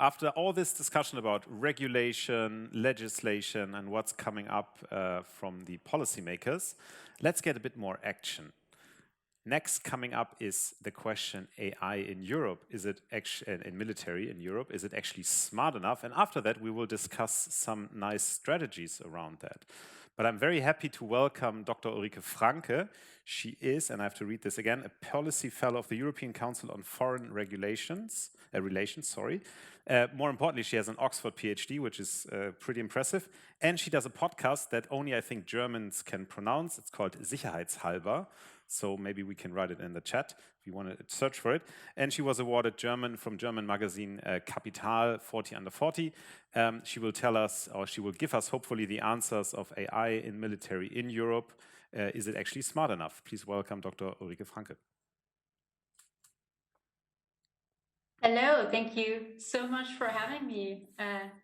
after all this discussion about regulation, legislation, and what's coming up from the policymakers, let's get a bit more action. Next coming up is the question AI in Europe. Is it actually in military in Europe? Is it actually smart enough? And after that, we will discuss some nice strategies around that. But I'm very happy to welcome Dr. Ulrike Franke. She is, and I have to read this again, a policy fellow of the European Council on Foreign Relations. More importantly, she has an Oxford PhD, which is pretty impressive. And she does a podcast that only I think Germans can pronounce. It's called Sicherheitshalber. So maybe we can write it in the chat if you want to search for it. And she was awarded from German magazine Capital 40 Under 40. She will tell us, or she will give us hopefully the answers of AI in military in Europe. Is it actually smart enough? Please welcome Dr. Ulrike Franke. Hello, thank you so much for having me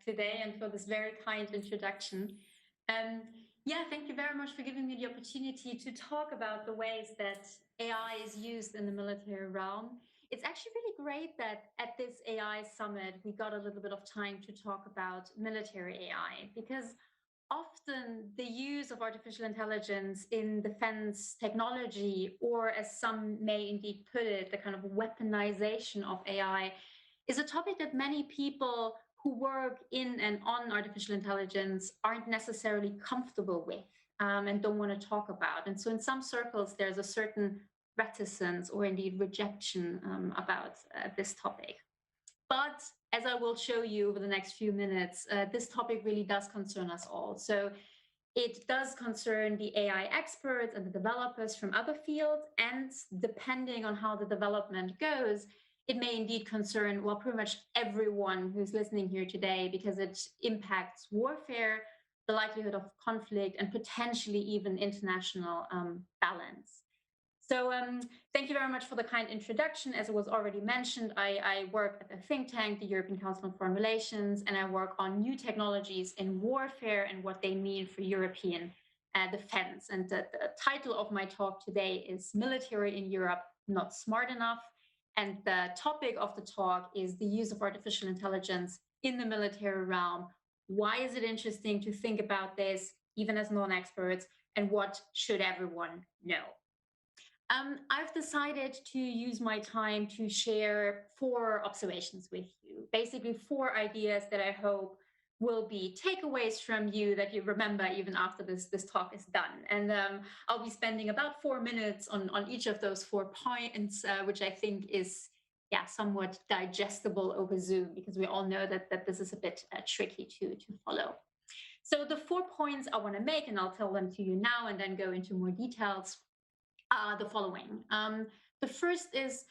today and for this very kind introduction. Yeah, thank you very much for giving me the opportunity to talk about the ways that AI is used in the military realm. It's actually really great that at this AI summit, we got a little bit of time to talk about military AI, because often the use of artificial intelligence in defense technology, or as some may indeed put it, the kind of weaponization of AI, is a topic that many people who work in and on artificial intelligence aren't necessarily comfortable with and don't want to talk about. And so in some circles, there's a certain reticence or indeed rejection about this topic. But as I will show you over the next few minutes, this topic really does concern us all. So it does concern the AI experts and the developers from other fields, and depending on how the development goes, it may indeed concern, well, pretty much everyone who's listening here today, because it impacts warfare, the likelihood of conflict, and potentially even international balance. So thank you very much for the kind introduction. As it was already mentioned, I work at a think tank, the European Council on Foreign Relations, and I work on new technologies in warfare and what they mean for European defense. And the title of my talk today is Military in Europe, Not Smart Enough. And the topic of the talk is the use of artificial intelligence in the military realm. Why is it interesting to think about this, even as non-experts, and what should everyone know? I've decided to use my time to share 4 observations with you, basically 4 ideas that I hope will be takeaways from you that you remember even after this talk is done. And I'll be spending about 4 minutes on each of those 4 points, which I think is somewhat digestible over Zoom, because we all know that this is a bit tricky to follow. So the 4 points I want to make, and I'll tell them to you now and then go into more details, the following. The first is,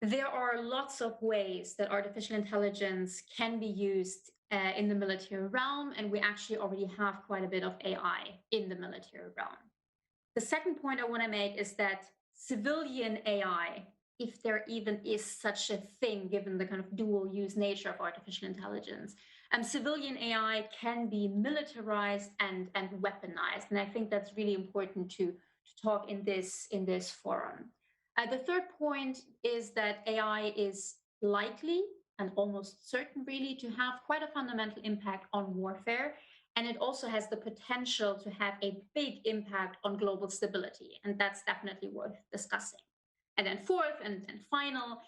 there are lots of ways that artificial intelligence can be used in the military realm, and we actually already have quite a bit of AI in the military realm. The second point I want to make is that civilian AI, if there even is such a thing, given the kind of dual use nature of artificial intelligence, civilian AI can be militarized and weaponized. And I think that's really important to talk in this forum. The third point is that AI is likely and almost certain really to have quite a fundamental impact on warfare, and it also has the potential to have a big impact on global stability, and that's definitely worth discussing. And then fourth and final,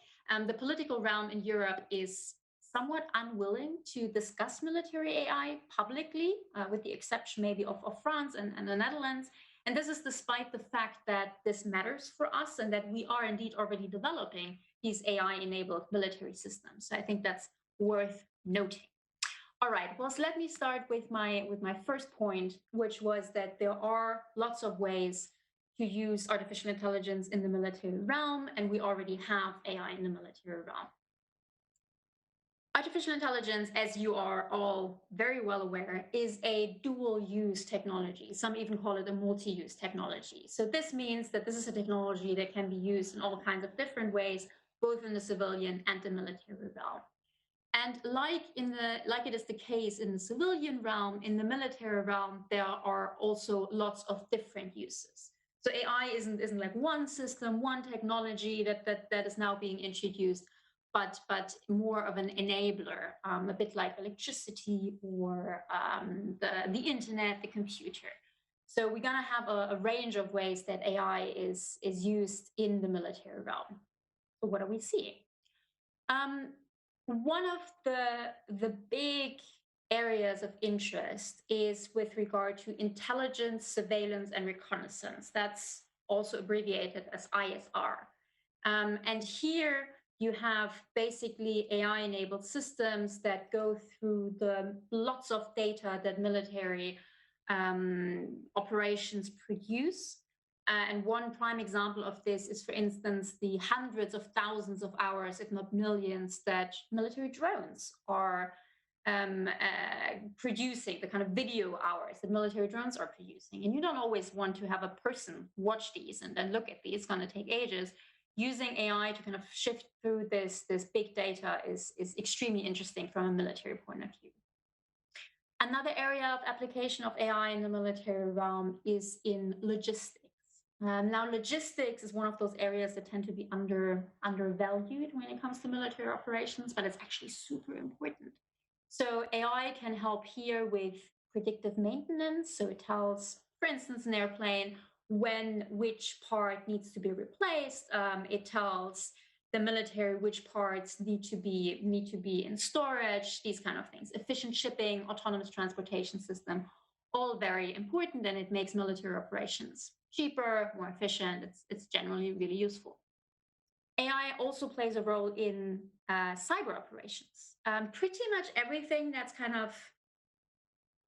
the political realm in Europe is somewhat unwilling to discuss military AI publicly, with the exception maybe of France and the Netherlands. And this is despite the fact that this matters for us and that we are indeed already developing these AI-enabled military systems. So I think that's worth noting. All right, well, so let me start with my first point, which was that there are lots of ways to use artificial intelligence in the military realm, and we already have AI in the military realm. Artificial intelligence, as you are all very well aware, is a dual-use technology. Some even call it a multi-use technology. So this means that this is a technology that can be used in all kinds of different ways, both in the civilian and the military realm. And like it is the case in the civilian realm, in the military realm, there are also lots of different uses. So AI isn't like one system, one technology that is now being introduced, but more of an enabler, a bit like electricity or the internet, the computer. So we're going to have a range of ways that AI is used in the military realm. So what are we seeing? One of the big areas of interest is with regard to intelligence, surveillance, and reconnaissance. That's also abbreviated as ISR. And here you have basically AI-enabled systems that go through the lots of data that military operations produce. And one prime example of this is, for instance, the hundreds of thousands of hours, if not millions, that military drones are producing, the kind of video hours that military drones are producing. And you don't always want to have a person watch these and then look at these. It's going to take ages. Using AI to kind of shift through this big data is extremely interesting from a military point of view. Another area of application of AI in the military realm is in logistics. Now, logistics is one of those areas that tend to be undervalued when it comes to military operations, but it's actually super important. So AI can help here with predictive maintenance. So it tells, for instance, an airplane when which part needs to be replaced. It tells the military which parts need to be in storage, these kind of things. Efficient shipping, autonomous transportation system, all very important, and it makes military operations cheaper, more efficient. It's generally really useful. AI also plays a role in cyber operations. Pretty much everything that's kind of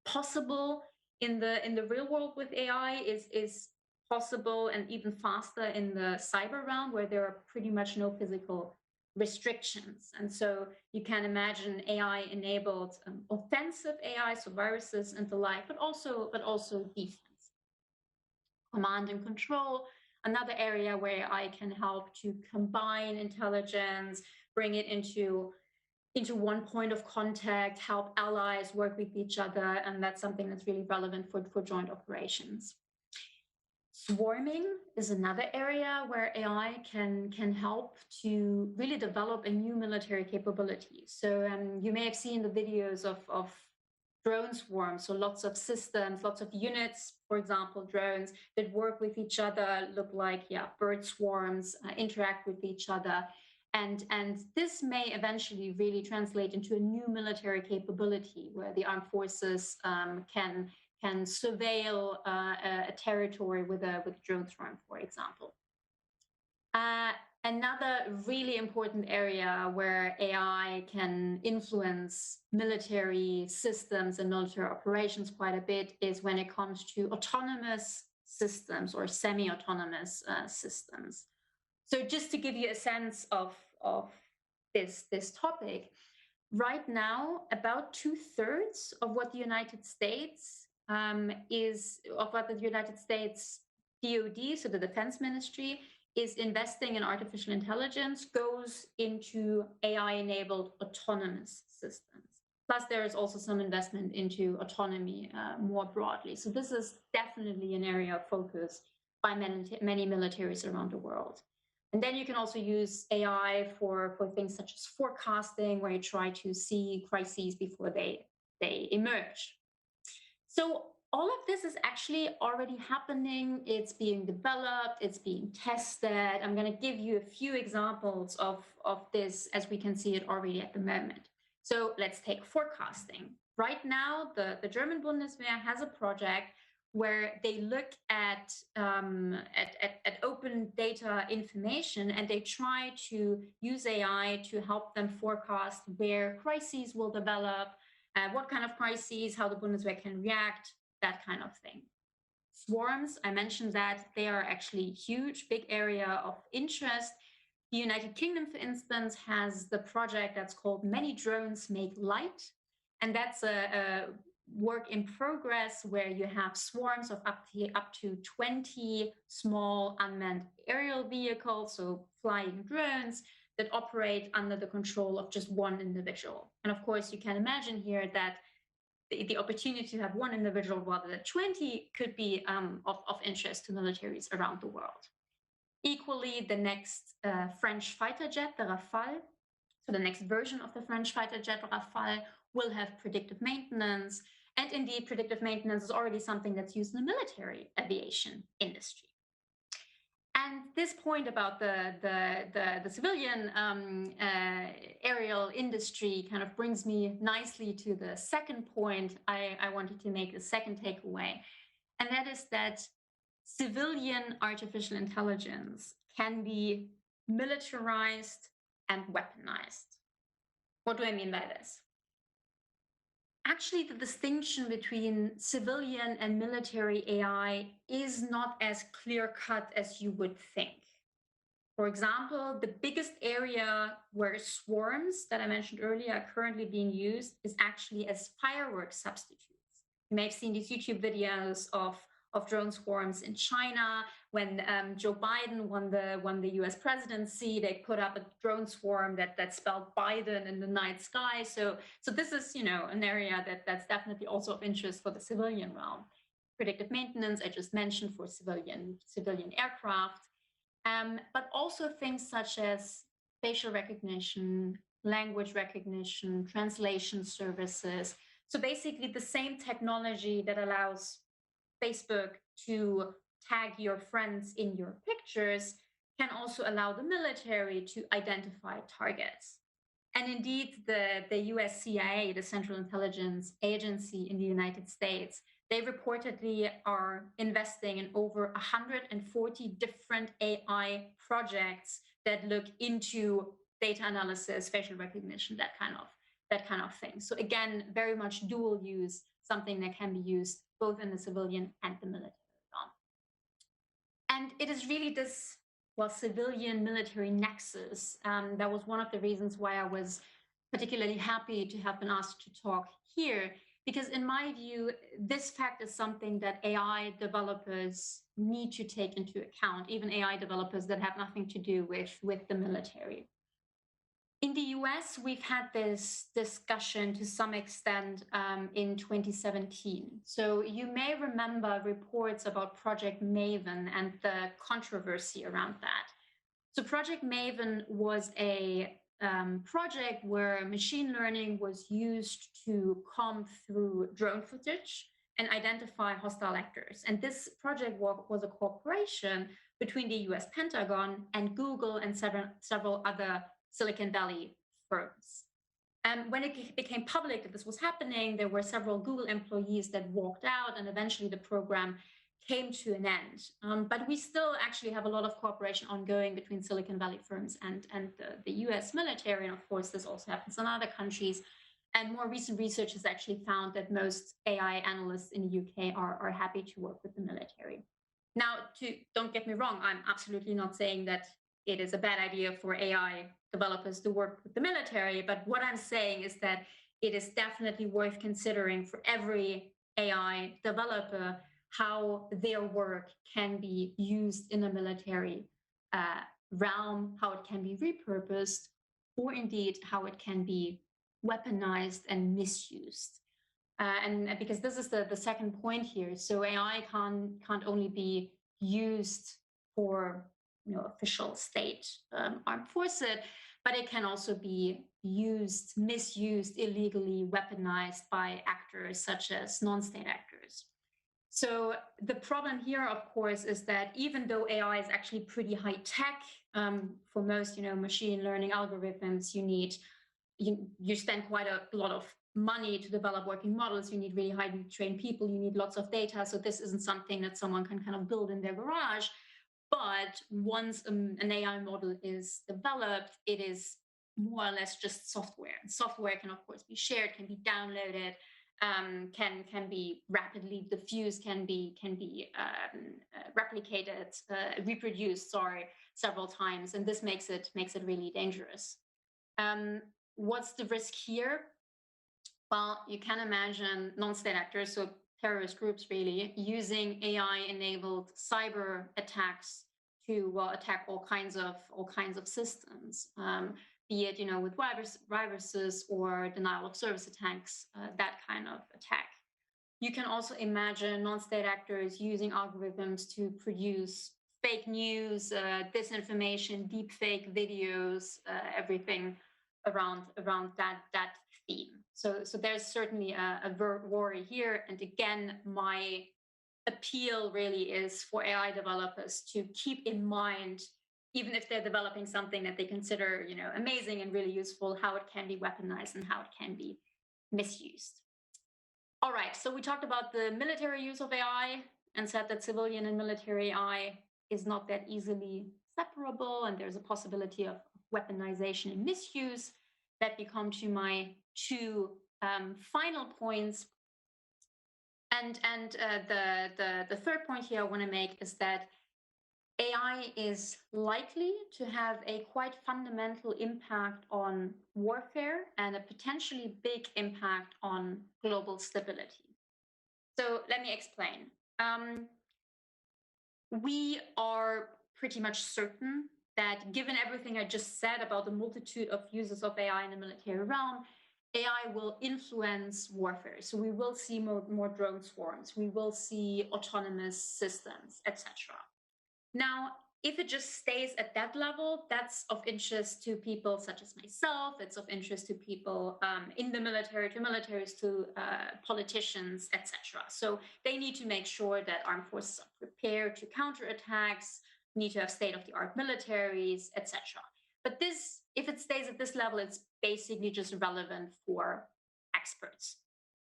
possible in the real world with AI is possible and even faster in the cyber realm, where there are pretty much no physical restrictions. And so you can imagine AI-enabled offensive AI, so viruses and the like, but also defense. Command and control, another area where AI can help to combine intelligence, bring it into one point of contact, help allies work with each other, and that's something that's really relevant for joint operations. Swarming is another area where AI can help to really develop a new military capability. So you may have seen the videos of drone swarms, so lots of systems, lots of units, for example, drones that work with each other, look like bird swarms, interact with each other. And this may eventually really translate into a new military capability where the armed forces can surveil a territory with a drone swarm, for example. Another really important area where AI can influence military systems and military operations quite a bit is when it comes to autonomous systems or semi-autonomous systems. So just to give you a sense of this topic, right now, about 2/3 of what the United States DoD, so the Defense Ministry, is investing in artificial intelligence goes into AI-enabled autonomous systems. Plus, there is also some investment into autonomy more broadly. So this is definitely an area of focus by many militaries around the world. And then you can also use AI for things such as forecasting, where you try to see crises before they emerge. So all of this is actually already happening. It's being developed, it's being tested. I'm going to give you a few examples of this as we can see it already at the moment. So let's take forecasting. Right now, the German Bundeswehr has a project where they look at open data information, and they try to use AI to help them forecast where crises will develop, what kind of crises, how the Bundeswehr can react, that kind of thing. Swarms, I mentioned that they are actually huge, big area of interest. The United Kingdom, for instance, has the project that's called Many Drones Make Light. And that's a work in progress where you have swarms of up to 20 small unmanned aerial vehicles, so flying drones, that operate under the control of just one individual. And of course, you can imagine here that the opportunity to have one individual rather than 20 could be of interest to militaries around the world. Equally, the next French fighter jet, the Rafale, So the next version of the French fighter jet Rafale will have predictive maintenance. And indeed, predictive maintenance is already something that's used in the military aviation industry. And this point about the civilian aerial industry kind of brings me nicely to the second point I wanted to make, the second takeaway. And that is that civilian artificial intelligence can be militarized and weaponized. What do I mean by this? Actually, the distinction between civilian and military AI is not as clear-cut as you would think. For example, the biggest area where swarms that I mentioned earlier are currently being used is actually as firework substitutes. You may have seen these YouTube videos of drone swarms in China. When Joe Biden won the US presidency, they put up a drone swarm that spelled Biden in the night sky. So this is, an area that's definitely also of interest for the civilian realm. Predictive maintenance, I just mentioned, for civilian aircraft. But also things such as facial recognition, language recognition, translation services. So basically the same technology that allows Facebook to tag your friends in your pictures can also allow the military to identify targets. And indeed, the US CIA, the Central Intelligence Agency in the United States, they reportedly are investing in over 140 different AI projects that look into data analysis, facial recognition, that kind of thing. So again, very much dual use, something that can be used both in the civilian and the military realm. And it is really this, civilian military nexus. That was one of the reasons why I was particularly happy to have been asked to talk here, because in my view, this fact is something that AI developers need to take into account, even AI developers that have nothing to do with the military. In the US, we've had this discussion to some extent in 2017. So you may remember reports about Project Maven and the controversy around that. So Project Maven was a project where machine learning was used to comb through drone footage and identify hostile actors. And this project was a cooperation between the US Pentagon and Google and several other Silicon Valley firms. When it became public that this was happening, there were several Google employees that walked out, and eventually the program came to an end. But we still actually have a lot of cooperation ongoing between Silicon Valley firms and the US military. And of course, this also happens in other countries. And more recent research has actually found that most AI analysts in the UK are happy to work with the military. Now, don't get me wrong, I'm absolutely not saying that it is a bad idea for AI developers to work with the military. But what I'm saying is that it is definitely worth considering for every AI developer how their work can be used in a military realm, how it can be repurposed, or indeed how it can be weaponized and misused. And because this is the second point here, so AI can't only be used for official state armed forces, but it can also be used, misused, illegally weaponized by actors such as non-state actors. So the problem here, of course, is that even though AI is actually pretty high tech, for most machine learning algorithms, you spend quite a lot of money to develop working models. You need really highly trained people. You need lots of data. So this isn't something that someone can kind of build in their garage. But once an AI model is developed, it is more or less just software. And software can, of course, be shared, can be downloaded, can be rapidly diffused, can be replicated, reproduced, several times. And this makes it really dangerous. What's the risk here? Well, you can imagine non-state actors, so terrorist groups really, using AI-enabled cyber attacks to attack all kinds of systems, be it with viruses or denial of service attacks, that kind of attack. You can also imagine non-state actors using algorithms to produce fake news, disinformation, deepfake videos, everything around that theme. So there's certainly a worry here. And again, my appeal really is for AI developers to keep in mind, even if they're developing something that they consider, amazing and really useful, how it can be weaponized and how it can be misused. All right, so we talked about the military use of AI and said that civilian and military AI is not that easily separable, and there's a possibility of weaponization and misuse. Let me come to my two final points. And the third point here I want to make is that AI is likely to have a quite fundamental impact on warfare and a potentially big impact on global stability. So let me explain. We are pretty much certain that given everything I just said about the multitude of uses of AI in the military realm, AI will influence warfare. So we will see more drone swarms, we will see autonomous systems, etc. Now, if it just stays at that level, that's of interest to people such as myself. It's of interest to people in the military, to militaries, to politicians, etc. So they need to make sure that armed forces are prepared to counterattacks, need to have state-of-the-art militaries, etc. But this, if it stays at this level, it's basically just relevant for experts.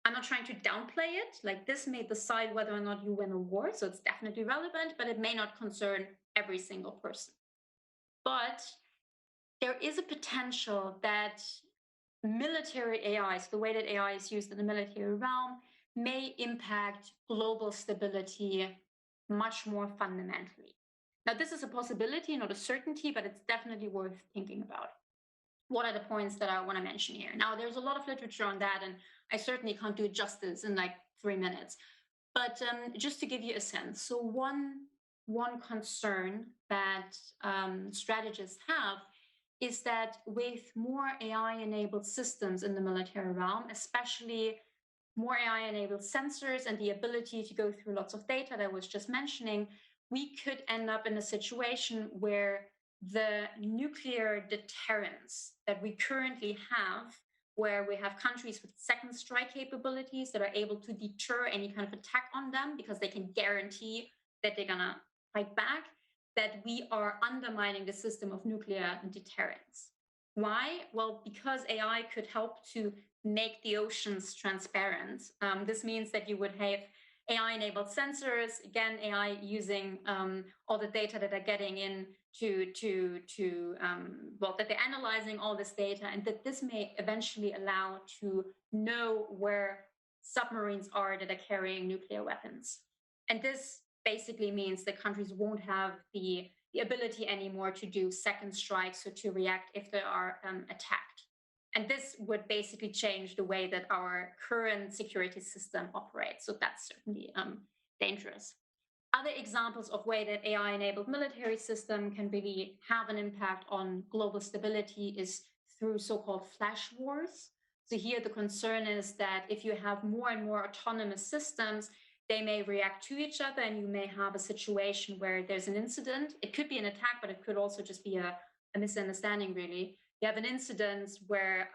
I'm not trying to downplay it. Like, this may decide whether or not you win a war, so it's definitely relevant, but it may not concern every single person. But there is a potential that military AI, so the way that AI is used in the military realm, may impact global stability much more fundamentally. Now, this is a possibility, not a certainty, but it's definitely worth thinking about. What are the points that I want to mention here? Now, there's a lot of literature on that, and I certainly can't do it justice in like 3 minutes. But just to give you a sense, so one concern that strategists have is that with more AI-enabled systems in the military realm, especially more AI-enabled sensors and the ability to go through lots of data that I was just mentioning, we could end up in a situation where the nuclear deterrence that we currently have, where we have countries with second strike capabilities that are able to deter any kind of attack on them because they can guarantee that they're going to fight back, that we are undermining the system of nuclear deterrence. Why? Well, because AI could help to make the oceans transparent. This means that you would have AI-enabled sensors, again, AI using all the data that they're getting in that they're analyzing all this data, and that this may eventually allow to know where submarines are that are carrying nuclear weapons. And this basically means that countries won't have the ability anymore to do second strikes or to react if they are attacked. And this would basically change the way that our current security system operates. So that's certainly dangerous. Other examples of way that AI-enabled military system can really have an impact on global stability is through so-called flash wars. So here the concern is that if you have more and more autonomous systems, they may react to each other, and you may have a situation where there's an incident. It could be an attack, but it could also just be a misunderstanding, really. You have an incident where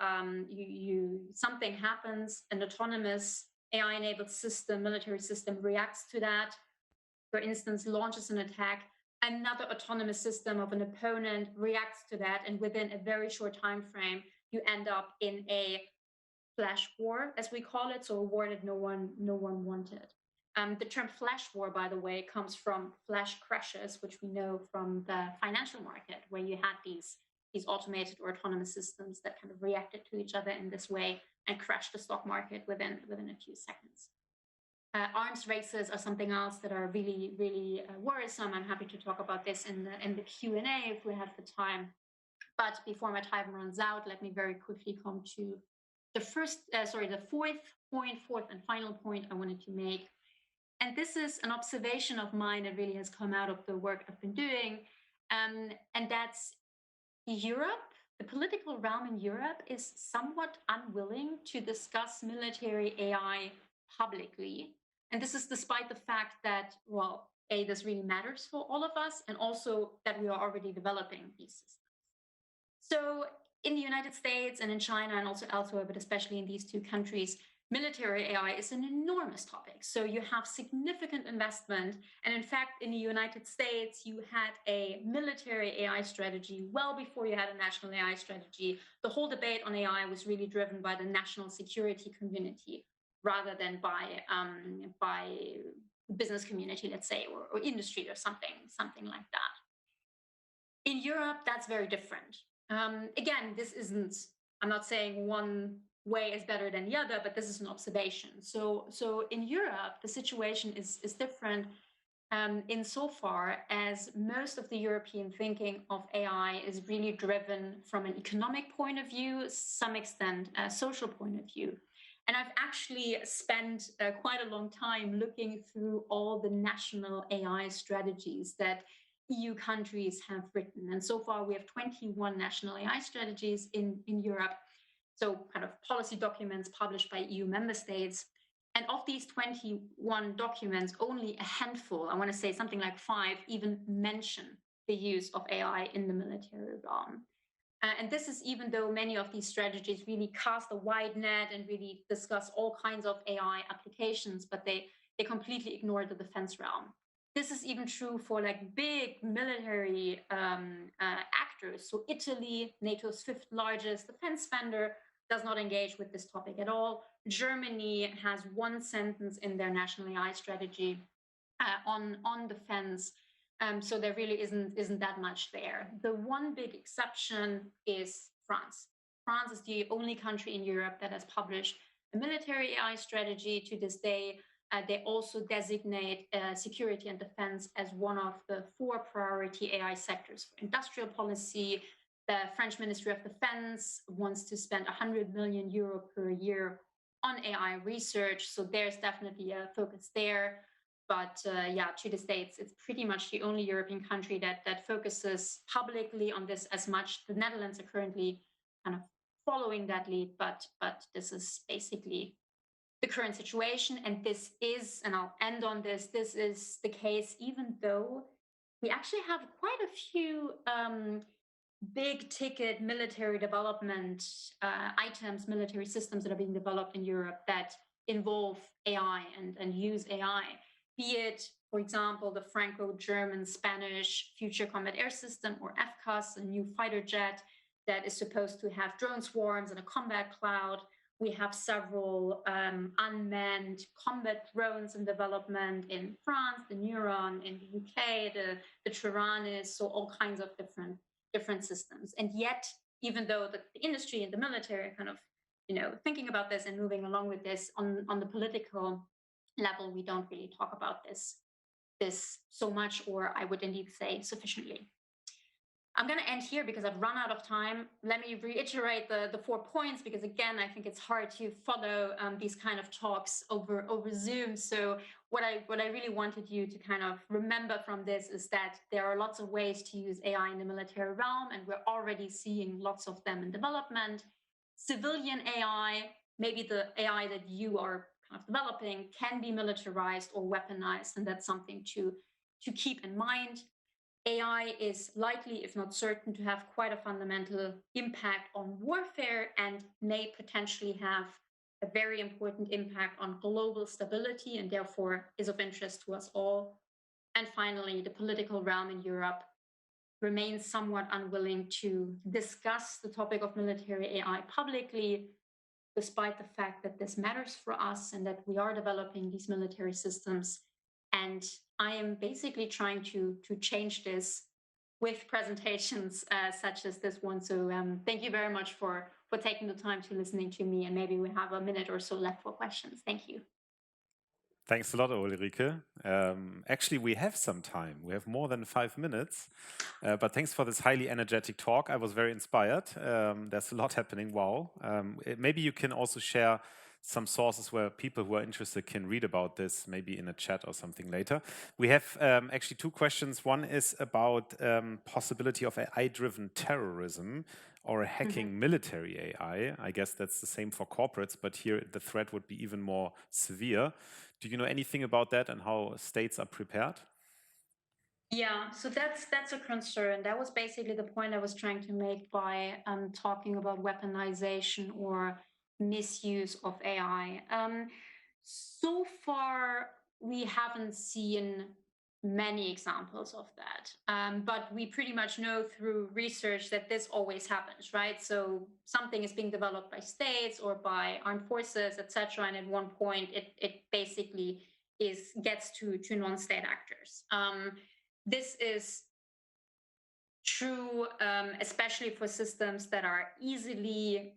something happens, an autonomous AI-enabled system, military system reacts to that, for instance, launches an attack, another autonomous system of an opponent reacts to that, and within a very short time frame, you end up in a flash war, as we call it, so a war that no one wanted. The term flash war, by the way, comes from flash crashes, which we know from the financial market, where you had these automated or autonomous systems that kind of reacted to each other in this way and crashed the stock market within a few seconds. Arms races are something else that are really, really worrisome. I'm happy to talk about this in the Q&A if we have the time. But before my time runs out, let me very quickly come to the fourth and final point I wanted to make. And this is an observation of mine that really has come out of the work I've been doing. And that's Europe. The political realm in Europe is somewhat unwilling to discuss military AI publicly. And this is despite the fact that, well, A, this really matters for all of us, and also that we are already developing these systems. So in the United States and in China and also elsewhere, but especially in these two countries, military AI is an enormous topic. So you have significant investment. And in fact, in the United States, you had a military AI strategy well before you had a national AI strategy. The whole debate on AI was really driven by the national security community rather than by business community, let's say, or industry or something like that. In Europe, that's very different. Again, this isn't, I'm not saying one way is better than the other, but this is an observation. So in Europe, the situation is different insofar as most of the European thinking of AI is really driven from an economic point of view, some extent a social point of view. And I've actually spent quite a long time looking through all the national AI strategies that EU countries have written. And so far, we have 21 national AI strategies in Europe. So kind of policy documents published by EU member states. And of these 21 documents, only a handful, I want to say something like 5, even mention the use of AI in the military realm. And this is even though many of these strategies really cast a wide net and really discuss all kinds of AI applications, but they completely ignore the defense realm. This is even true for like big military actors. So Italy, NATO's 5th largest defense spender, does not engage with this topic at all. Germany has one sentence in their national AI strategy on defense. So there really isn't that much there. The one big exception is France. France is the only country in Europe that has published a military AI strategy to this day. They also designate security and defense as one of the 4 priority AI sectors for industrial policy. The French Ministry of Defense wants to spend 100 million euro per year on AI research. So there's definitely a focus there. But yeah, to the States, it's pretty much the only European country that focuses publicly on this as much. The Netherlands are currently kind of following that lead, but this is basically the current situation. And this is, and I'll end on this, this is the case even though we actually have quite a few big ticket military development items, military systems that are being developed in Europe that involve AI and use AI. Be it, for example, the Franco-German-Spanish Future Combat Air System, or FCAS, a new fighter jet that is supposed to have drone swarms and a combat cloud. We have several unmanned combat drones in development in France, the Neuron, in the UK, the Taranis, so all kinds of different systems. And yet, even though the industry and the military are kind of, thinking about this and moving along with this on the political level, we don't really talk about this so much, or I would indeed say sufficiently. I'm going to end here because I've run out of time. Let me reiterate the 4 points, because again, I think it's hard to follow these kind of talks over Zoom. So what I really wanted you to kind of remember from this is that there are lots of ways to use AI in the military realm, and we're already seeing lots of them in development. Civilian AI, maybe the AI that you are kind of developing, can be militarized or weaponized, and that's something to keep in mind. AI is likely, if not certain, to have quite a fundamental impact on warfare and may potentially have a very important impact on global stability, and therefore is of interest to us all. And finally, the political realm in Europe remains somewhat unwilling to discuss the topic of military AI publicly, despite the fact that this matters for us and that we are developing these military systems. And I am basically trying to change this with presentations such as this one. So thank you very much for taking the time to listening to me. And maybe we have a minute or so left for questions. Thank you. Thanks a lot, Ulrike. Actually, we have some time. We have more than 5 minutes. But thanks for this highly energetic talk. I was very inspired. There's a lot happening. Wow. Maybe you can also share some sources where people who are interested can read about this, maybe in a chat or something later. We have actually 2 questions. One is about possibility of AI-driven terrorism or hacking military AI. I guess that's the same for corporates, but here the threat would be even more severe. Do you know anything about that and how states are prepared? Yeah, so that's a concern. That was basically the point I was trying to make by talking about weaponization or misuse of AI. So far, we haven't seen many examples of that, but we pretty much know through research that this always happens, right? So something is being developed by states or by armed forces, etc., and at one point, it basically is gets to non-state actors. This is true, especially for systems that are easily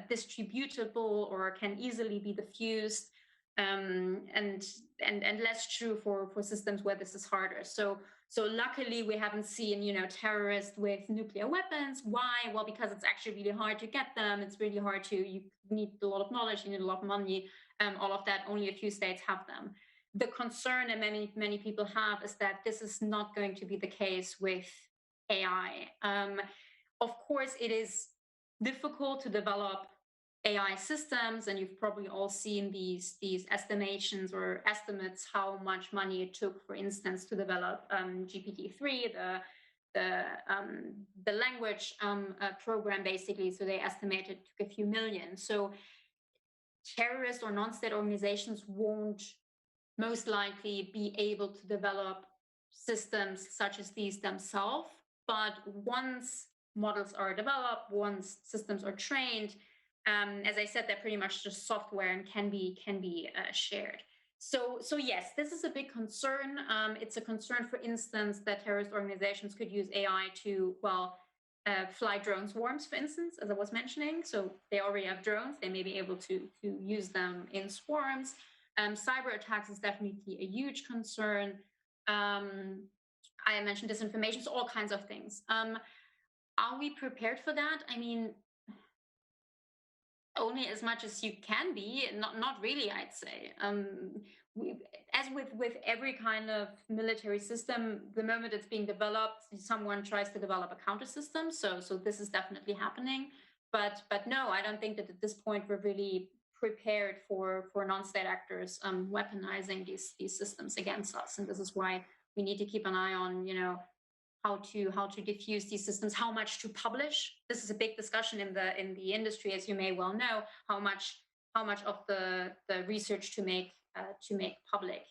distributable or can easily be diffused, and less true for systems where this is harder. So luckily we haven't seen terrorists with nuclear weapons. Why? Well, because it's actually really hard to get them. It's really hard to. You need a lot of knowledge. You need a lot of money. All of that. Only a few states have them. The concern that many people have is that this is not going to be the case with AI. Of course, it is difficult to develop AI systems, and you've probably all seen these estimations or estimates how much money it took, for instance, to develop GPT-3, the language program, basically. So they estimated it took a few million. So terrorist or non-state organizations won't most likely be able to develop systems such as these themselves. But once models are developed, once systems are trained, as I said, they're pretty much just software and can be shared. So yes, this is a big concern. It's a concern, for instance, that terrorist organizations could use AI to fly drone swarms, for instance, as I was mentioning. So they already have drones; they may be able to use them in swarms. Cyber attacks is definitely a huge concern. I mentioned disinformation, so all kinds of things. Are we prepared for that? I mean, only as much as you can be. Not really, I'd say. We, as with every kind of military system, the moment it's being developed, someone tries to develop a counter system. So this is definitely happening. But no, I don't think that at this point we're really prepared for non-state actors weaponizing these systems against us. And this is why we need to keep an eye on how to diffuse these systems, how much to publish. This is a big discussion in the industry, as you may well know, how much of the research to make public.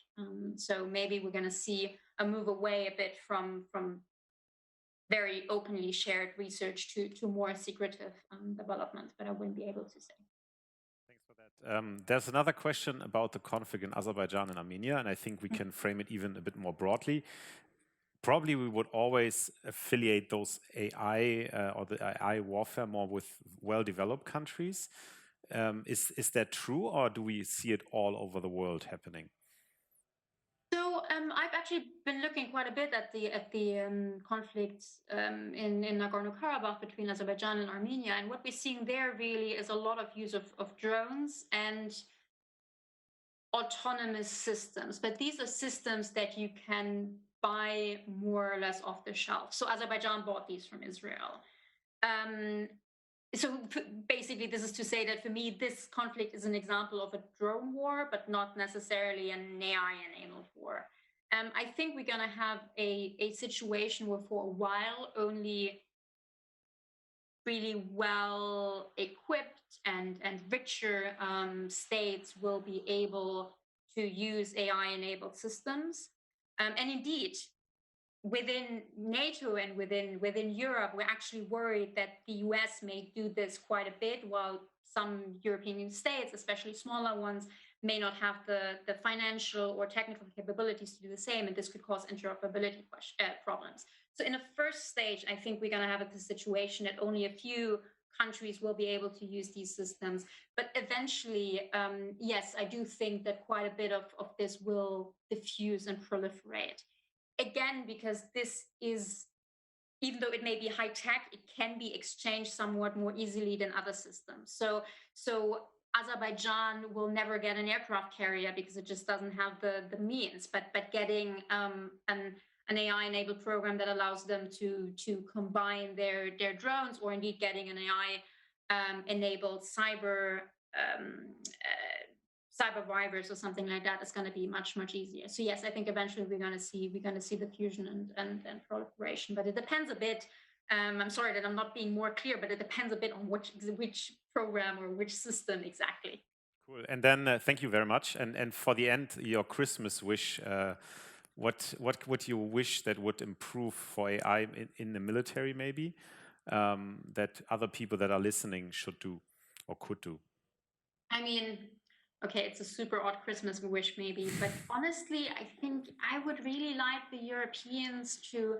So maybe we're going to see a move away a bit from very openly shared research to more secretive development, but I wouldn't be able to say. Thanks for that. There's another question about the conflict in Azerbaijan and Armenia, and I think we can frame it even a bit more broadly. Probably we would always affiliate those AI or the AI warfare more with well-developed countries. Is that true, or do we see it all over the world happening? So I've actually been looking quite a bit at the conflicts in Nagorno-Karabakh between Azerbaijan and Armenia, and what we're seeing there really is a lot of use of drones and autonomous systems. But these are systems that you can buy more or less off the shelf. So Azerbaijan bought these from Israel. So basically, this is to say that for me, this conflict is an example of a drone war, but not necessarily an AI-enabled war. I think we're going to have a situation where for a while only really well equipped and richer states will be able to use AI-enabled systems. And indeed, within NATO and within Europe, we're actually worried that the US may do this quite a bit, while some European states, especially smaller ones, may not have the financial or technical capabilities to do the same, and this could cause interoperability problems. So in the first stage, I think we're going to have a situation that only a few countries will be able to use these systems. But eventually, yes, I do think that quite a bit of this will diffuse and proliferate. Again, because this is, even though it may be high tech, it can be exchanged somewhat more easily than other systems. So Azerbaijan will never get an aircraft carrier because it just doesn't have the means. But getting an AI-enabled program that allows them to combine their drones, or indeed getting an AI enabled cyber or something like that is going to be much, much easier. So yes, I think eventually we're going to see the fusion and proliferation, but it depends a bit. I'm sorry that I'm not being more clear, but it depends a bit on which program or which system exactly. Cool. And then thank you very much. And for the end, your Christmas wish. What would you wish that would improve for AI in the military, maybe, that other people that are listening should do or could do? I mean, okay, it's a super odd Christmas wish, maybe, but honestly, I think I would really like the Europeans to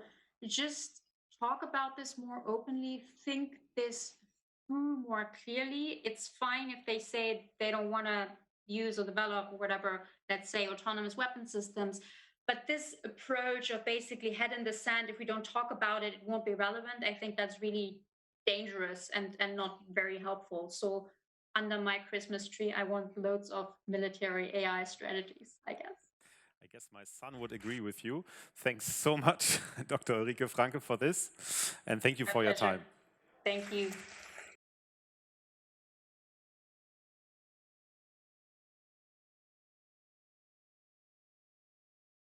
just talk about this more openly, think this through more clearly. It's fine if they say they don't want to use or develop or whatever, let's say autonomous weapon systems. But this approach of basically head in the sand, if we don't talk about it, it won't be relevant. I think that's really dangerous and not very helpful. So under my Christmas tree, I want loads of military AI strategies, I guess. I guess my son would agree with you. Thanks so much, Dr. Ulrike Franke, for this. And thank you My for your pleasure. time. Thank you.